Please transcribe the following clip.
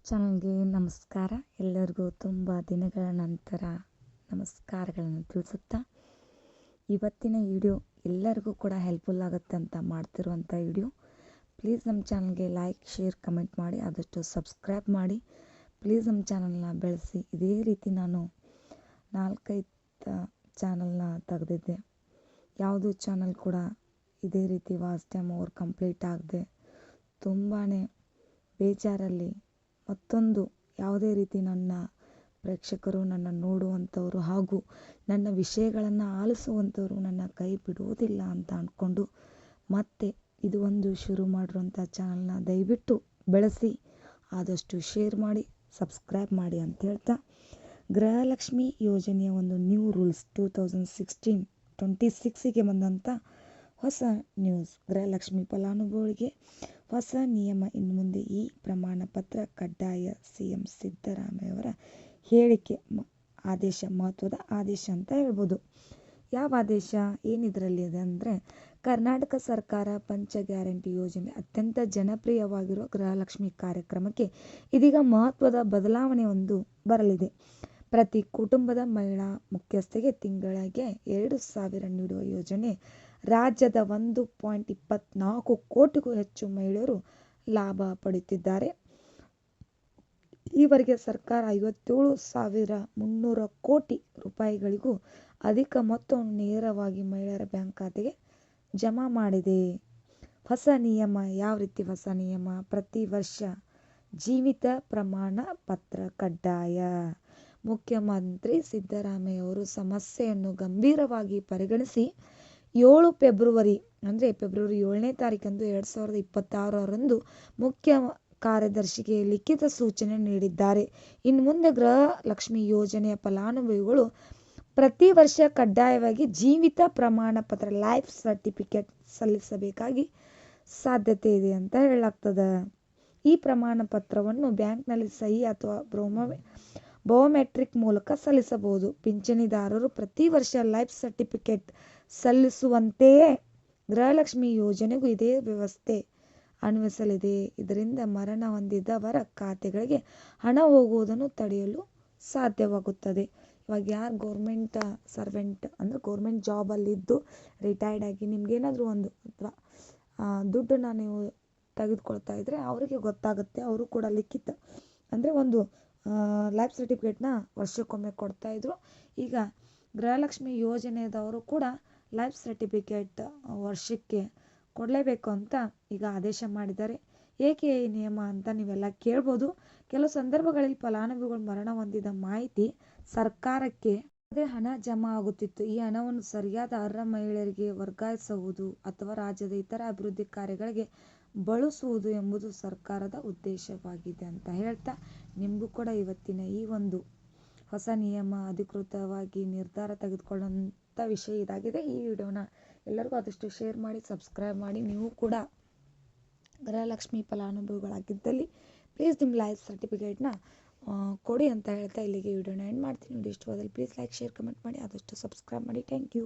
ಚಾನಲ್ಗೆ ನಮಸ್ಕಾರ. ಎಲ್ಲರಿಗೂ ತುಂಬ ದಿನಗಳ ನಂತರ ನಮಸ್ಕಾರಗಳನ್ನು ತಿಳಿಸುತ್ತಾ, ಇವತ್ತಿನ ವಿಡಿಯೋ ಎಲ್ಲರಿಗೂ ಕೂಡ ಹೆಲ್ಪ್ಫುಲ್ ಆಗುತ್ತೆ ಅಂತ ಮಾಡ್ತಿರುವಂಥ ವಿಡಿಯೋ. ಪ್ಲೀಸ್ ನಮ್ಮ ಚಾನಲ್ಗೆ ಲೈಕ್, ಶೇರ್, ಕಮೆಂಟ್ ಮಾಡಿ, ಆದಷ್ಟು ಸಬ್ಸ್ಕ್ರೈಬ್ ಮಾಡಿ. ಪ್ಲೀಸ್ ನಮ್ಮ ಚಾನಲ್ನ ಬೆಳೆಸಿ. ಇದೇ ರೀತಿ ನಾನು 4-5 ಚಾನಲ್ನ ತೆಗೆದಿದ್ದೆ. ಯಾವುದೂ ಚಾನಲ್ ಕೂಡ ಇದೇ ರೀತಿ ವಾಚ್ ಟೈಮ್ ಓವರ್ ಕಂಪ್ಲೀಟ್ ಆಗದೆ ತುಂಬಾ ಬೇಜಾರಲ್ಲಿ, ಮತ್ತೊಂದು ಯಾವುದೇ ರೀತಿ ನನ್ನ ಪ್ರೇಕ್ಷಕರು, ನನ್ನ ನೋಡುವಂಥವರು ಹಾಗೂ ನನ್ನ ವಿಷಯಗಳನ್ನು ಆಲಿಸುವಂಥವರು ನನ್ನ ಕೈ ಬಿಡುವುದಿಲ್ಲ ಅಂತ ಅಂದ್ಕೊಂಡು ಮತ್ತೆ ಇದು ಒಂದು ಶುರು ಮಾಡಿರುವಂಥ ಚಾನಲ್ನ ದಯವಿಟ್ಟು ಬೆಳೆಸಿ, ಆದಷ್ಟು ಶೇರ್ ಮಾಡಿ, ಸಬ್ಸ್ಕ್ರೈಬ್ ಮಾಡಿ ಅಂತ ಹೇಳ್ತಾ, ಗೃಹಲಕ್ಷ್ಮಿ ಯೋಜನೆಯ ಒಂದು ನ್ಯೂ ರೂಲ್ಸ್ 2016ಗೆ ಬಂದಂಥ ಹೊಸ ನ್ಯೂಸ್. ಗೃಹಲಕ್ಷ್ಮಿ ಫಲಾನುಭವಿಗಳಿಗೆ ಹೊಸ ನಿಯಮ. ಇನ್ನು ಮುಂದೆ ಈ ಪ್ರಮಾಣ ಪತ್ರ ಕಡ್ಡಾಯ. ಸಿಎಂ ಸಿದ್ದರಾಮಯ್ಯವರ ಹೇಳಿಕೆ, ಆದೇಶ, ಮಹತ್ವದ ಆದೇಶ ಅಂತ ಹೇಳ್ಬೋದು. ಯಾವ ಆದೇಶ, ಏನಿದರಲ್ಲಿ ಇದೆ ಅಂದರೆ, ಕರ್ನಾಟಕ ಸರ್ಕಾರ ಪಂಚ ಗ್ಯಾರಂಟಿ ಯೋಜನೆ ಅತ್ಯಂತ ಜನಪ್ರಿಯವಾಗಿರುವ ಗೃಹಲಕ್ಷ್ಮಿ ಕಾರ್ಯಕ್ರಮಕ್ಕೆ ಇದೀಗ ಮಹತ್ವದ ಬದಲಾವಣೆ ಒಂದು ಬರಲಿದೆ. ಪ್ರತಿ ಕುಟುಂಬದ ಮಹಿಳಾ ಮುಖ್ಯಸ್ಥೆಗೆ ತಿಂಗಳಿಗೆ 2,000 ನೀಡುವ ಯೋಜನೆ ರಾಜ್ಯದ 1.24 ಕೋಟಿಗೂ ಹೆಚ್ಚು ಮಹಿಳೆಯರು ಲಾಭ ಪಡೆಯುತ್ತಿದ್ದಾರೆ. ಈವರೆಗೆ ಸರ್ಕಾರ 57,300 ಕೋಟಿ ರೂಪಾಯಿಗಳಿಗೂ ಅಧಿಕ ಮೊತ್ತವನ್ನು ನೇರವಾಗಿ ಮಹಿಳೆಯರ ಬ್ಯಾಂಕ್ ಖಾತೆಗೆ ಜಮಾ ಮಾಡಿದೆ. ಹೊಸ ನಿಯಮ, ಯಾವ ರೀತಿ ಹೊಸ ನಿಯಮ? ಪ್ರತಿ ವರ್ಷ ಜೀವಿತ ಪ್ರಮಾಣ ಪತ್ರ ಕಡ್ಡಾಯ. ಮುಖ್ಯಮಂತ್ರಿ ಸಿದ್ದರಾಮಯ್ಯವರು ಸಮಸ್ಯೆಯನ್ನು ಗಂಭೀರವಾಗಿ ಪರಿಗಣಿಸಿ 7 ಫೆಬ್ರವರಿ 7ನೇ ತಾರೀಕಂದು 2026ರಂದು ಮುಖ್ಯ ಕಾರ್ಯದರ್ಶಿಗೆ ಲಿಖಿತ ಸೂಚನೆ ನೀಡಿದ್ದಾರೆ. ಇನ್ನು ಮುಂದೆ ಗೃಹಲಕ್ಷ್ಮಿ ಯೋಜನೆಯ ಫಲಾನುಭವಿಗಳು ಪ್ರತಿ ವರ್ಷ ಕಡ್ಡಾಯವಾಗಿ ಜೀವಿತ ಪ್ರಮಾಣ ಪತ್ರ ಲೈಫ್ ಸರ್ಟಿಫಿಕೇಟ್ ಸಲ್ಲಿಸಬೇಕಾಗಿ ಸಾಧ್ಯತೆ ಇದೆ ಅಂತ ಹೇಳಲಾಗ್ತದೆ. ಈ ಪ್ರಮಾಣ ಪತ್ರವನ್ನು ಬ್ಯಾಂಕ್ನಲ್ಲಿ ಸಹಿ ಅಥವಾ ಬಯೋಮೆಟ್ರಿಕ್ ಮೂಲಕ ಸಲ್ಲಿಸಬಹುದು. ಪಿಂಚಣಿದಾರರು ಪ್ರತಿ ವರ್ಷ ಲೈಫ್ ಸರ್ಟಿಫಿಕೇಟ್ ಸಲ್ಲಿಸುವಂತೆಯೇ ಗೃಹಲಕ್ಷ್ಮಿ ಯೋಜನೆಗೂ ಇದೇ ವ್ಯವಸ್ಥೆ ಅನ್ವಯಿಸಲಿದೆ. ಇದರಿಂದ ಮರಣ ಹೊಂದಿದವರ ಖಾತೆಗಳಿಗೆ ಹಣ ಹೋಗುವುದನ್ನು ತಡೆಯಲು ಸಾಧ್ಯವಾಗುತ್ತದೆ. ಇವಾಗ ಯಾರು ಗೌರ್ಮೆಂಟ್ ಸರ್ವೆಂಟ್ ಅಂದರೆ ಗೌರ್ಮೆಂಟ್ ಜಾಬಲ್ಲಿದ್ದು ರಿಟೈರ್ಡ್ ಆಗಿ ನಿಮ್ಗೇನಾದರೂ ಒಂದು ಅಥವಾ ದುಡ್ಡನ್ನು ನೀವು ತೆಗೆದುಕೊಳ್ತಾ ಇದ್ದರೆ ಅವರಿಗೆ ಗೊತ್ತಾಗುತ್ತೆ. ಅವರು ಕೂಡ ಲಿಖಿತ ಅಂದರೆ ಒಂದು ಲೈಫ್ ಸರ್ಟಿಫಿಕೇಟ್ನ ವರ್ಷಕ್ಕೊಮ್ಮೆ ಕೊಡ್ತಾಯಿದ್ರು. ಈಗ ಗೃಹಲಕ್ಷ್ಮಿ ಯೋಜನೆಯದವರು ಕೂಡ ಲೈಫ್ ಸರ್ಟಿಫಿಕೇಟ್ ವರ್ಷಕ್ಕೆ ಕೊಡಲೇಬೇಕು ಅಂತ ಈಗ ಆದೇಶ ಮಾಡಿದ್ದಾರೆ. ಏಕೆ ಈ ನಿಯಮ ಅಂತ ನೀವೆಲ್ಲ ಕೇಳ್ಬೋದು. ಕೆಲವು ಸಂದರ್ಭಗಳಲ್ಲಿ ಫಲಾನುಭವಿಗಳು ಮರಣ ಹೊಂದಿದ ಮಾಹಿತಿ ಸರ್ಕಾರಕ್ಕೆ ಅದೇ ಹಣ ಜಮಾ ಆಗುತ್ತಿತ್ತು. ಈ ಹಣವನ್ನು ಸರಿಯಾದ ಅರ್ಹ ಮಹಿಳೆಯರಿಗೆ ವರ್ಗಾಯಿಸುವುದು ಅಥವಾ ರಾಜ್ಯದ ಇತರ ಅಭಿವೃದ್ಧಿ ಕಾರ್ಯಗಳಿಗೆ ಬಳಸುವುದು ಎಂಬುದು ಸರ್ಕಾರದ ಉದ್ದೇಶವಾಗಿದೆ ಅಂತ ಹೇಳ್ತಾ, ನಿಮಗೂ ಕೂಡ ಇವತ್ತಿನ ಈ ಒಂದು ಹೊಸ ನಿಯಮ ಅಧಿಕೃತವಾಗಿ ನಿರ್ಧಾರ ತೆಗೆದುಕೊಳ್ಳುವಂಥ ವಿಷಯ ಇದಾಗಿದೆ. ಈ ವಿಡಿಯೋನ ಎಲ್ಲರಿಗೂ ಆದಷ್ಟು ಶೇರ್ ಮಾಡಿ, ಸಬ್ಸ್ಕ್ರೈಬ್ ಮಾಡಿ. ನೀವು ಕೂಡ ಗೃಹಲಕ್ಷ್ಮಿ ಫಲಾನುಭವಿಗಳಾಗಿದ್ದಲ್ಲಿ ಪ್ಲೀಸ್ ನಿಮ್ಮ ಲೈಫ್ ಸರ್ಟಿಫಿಕೇಟ್ನ ಕೊಡಿ ಅಂತ ಹೇಳ್ತಾ ಇಲ್ಲಿಗೆ ವಿಡಿಯೋನ ಎಂಡ್ ಮಾಡ್ತೀನಿ. ವಿಡಿಯೋ ಇಷ್ಟವಾದಲ್ಲಿ ಪ್ಲೀಸ್ ಲೈಕ್, ಶೇರ್, ಕಮೆಂಟ್ ಮಾಡಿ, ಆದಷ್ಟು ಸಬ್ಸ್ಕ್ರೈಬ್ ಮಾಡಿ. Thank you.